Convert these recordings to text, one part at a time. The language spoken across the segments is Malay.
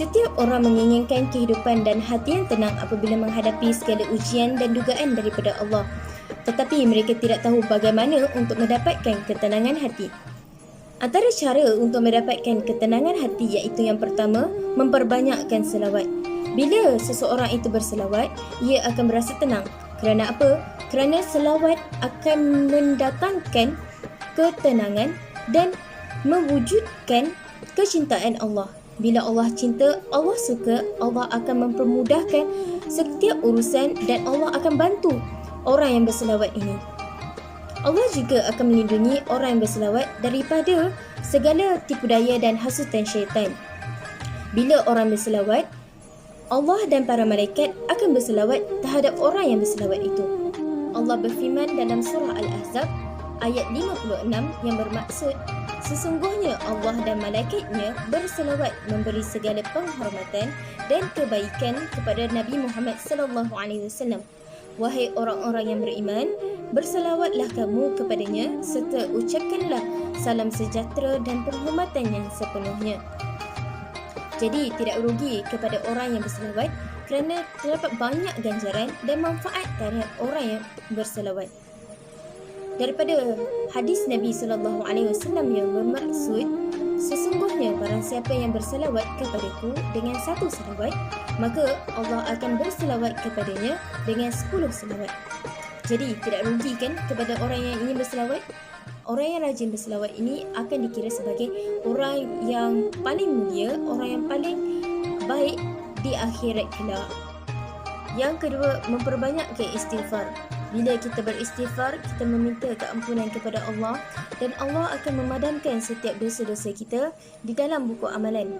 Setiap orang menginginkan kehidupan dan hati yang tenang apabila menghadapi segala ujian dan dugaan daripada Allah. Tetapi mereka tidak tahu bagaimana untuk mendapatkan ketenangan hati. Antara cara untuk mendapatkan ketenangan hati iaitu yang pertama, memperbanyakkan selawat. Bila seseorang itu berselawat, ia akan berasa tenang. Kerana apa? Kerana selawat akan mendatangkan ketenangan dan mewujudkan kecintaan Allah. Bila Allah cinta, Allah suka, Allah akan mempermudahkan setiap urusan dan Allah akan bantu orang yang berselawat ini. Allah juga akan melindungi orang yang berselawat daripada segala tipu daya dan hasutan syaitan. Bila orang berselawat, Allah dan para malaikat akan berselawat terhadap orang yang berselawat itu. Allah berfirman dalam surah Al-Ahzab ayat 56 yang bermaksud, sesungguhnya Allah dan malaikatnya berselawat memberi segala penghormatan dan kebaikan kepada Nabi Muhammad sallallahu alaihi wasallam. Wahai orang-orang yang beriman, berselawatlah kamu kepadanya serta ucapkanlah salam sejahtera dan penghormatan yang sepenuhnya. Jadi tidak rugi kepada orang yang berselawat kerana terdapat banyak ganjaran dan manfaat terhadap orang yang berselawat. Daripada hadis Nabi sallallahu alaihi wasallam yang bermaksud, sesungguhnya barang siapa yang berselawat kepadaku dengan satu selawat, maka Allah akan berselawat kepadanya dengan 10 selawat. Jadi tidak rugi kan kepada orang yang ingin berselawat? Orang yang rajin berselawat ini akan dikira sebagai orang yang paling mulia, orang yang paling baik di akhirat kelak. Yang kedua, memperbanyakkan istighfar. Bila kita beristighfar, kita meminta keampunan kepada Allah dan Allah akan memadamkan setiap dosa-dosa kita di dalam buku amalan.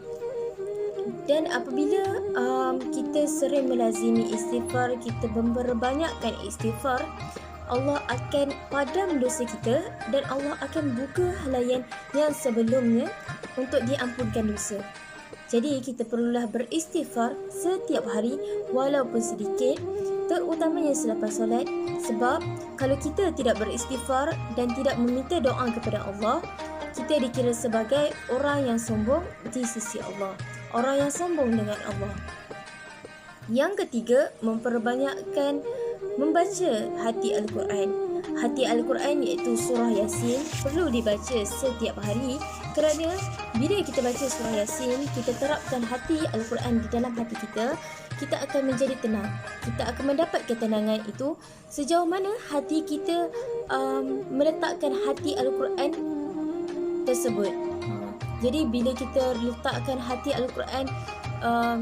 Dan apabila kita sering melazimi istighfar, kita memperbanyakkan istighfar, Allah akan padam dosa kita dan Allah akan buka halayan yang sebelumnya untuk diampunkan dosa. Jadi kita perlulah beristighfar setiap hari walaupun sedikit, terutamanya selepas solat, sebab kalau kita tidak beristighfar dan tidak meminta doa kepada Allah, kita dikira sebagai orang yang sombong di sisi Allah, orang yang sombong dengan Allah. Yang ketiga, memperbanyakkan membaca hati Al-Quran. Hati Al-Quran iaitu surah Yasin perlu dibaca setiap hari kerana bila kita baca surah Yasin, kita terapkan hati Al-Quran di dalam hati kita, kita akan menjadi tenang. Kita akan mendapat ketenangan itu sejauh mana hati kita meletakkan hati Al-Quran tersebut. Jadi bila kita letakkan hati Al-Quran,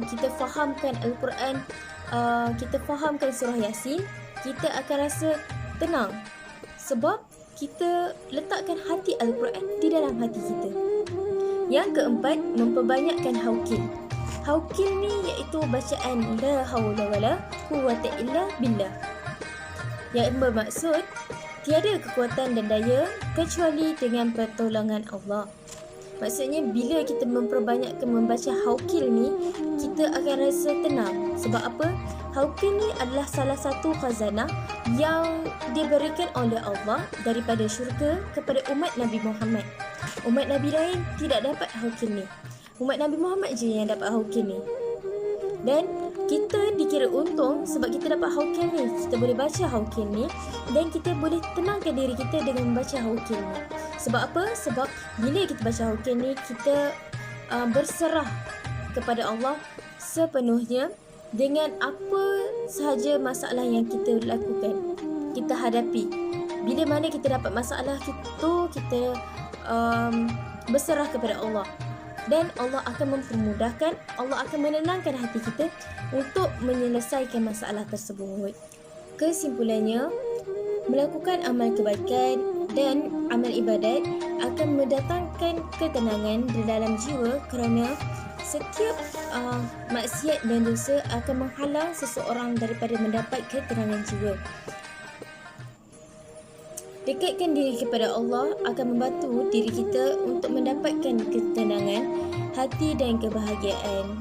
kita fahamkan Al-Quran, kita fahamkan surah Yasin, kita akan rasa tenang sebab kita letakkan hati Al-Quran di dalam hati kita. Yang keempat, memperbanyakkan haukil. Haukil ni iaitu bacaan la haula wala quwwata illa billah, yang bermaksud tiada kekuatan dan daya kecuali dengan pertolongan Allah. Maksudnya bila kita memperbanyakkan membaca haukil ni, kita akan rasa tenang. Sebab apa? Haukil ni adalah salah satu khazanah yang diberikan oleh Allah daripada syurga kepada umat Nabi Muhammad. Umat Nabi lain tidak dapat haukil ni. Umat Nabi Muhammad je yang dapat haukil ni. Dan kita dikira untung sebab kita dapat haukil ni. Kita boleh baca haukil ni dan kita boleh tenangkan diri kita dengan membaca haukil ni. Sebab apa? Sebab bila kita baca haukil ni, kita berserah kepada Allah sepenuhnya dengan apa sahaja masalah yang kita lakukan, kita hadapi. Bila mana kita dapat masalah itu, kita berserah kepada Allah. Dan Allah akan mempermudahkan, Allah akan menenangkan hati kita untuk menyelesaikan masalah tersebut. Kesimpulannya, melakukan amal kebaikan dan amal ibadat akan mendatangkan ketenangan di dalam jiwa kerana setiap maksiat dan dosa akan menghalang seseorang daripada mendapat ketenangan jiwa. Dekatkan diri kepada Allah akan membantu diri kita untuk mendapatkan ketenangan hati dan kebahagiaan.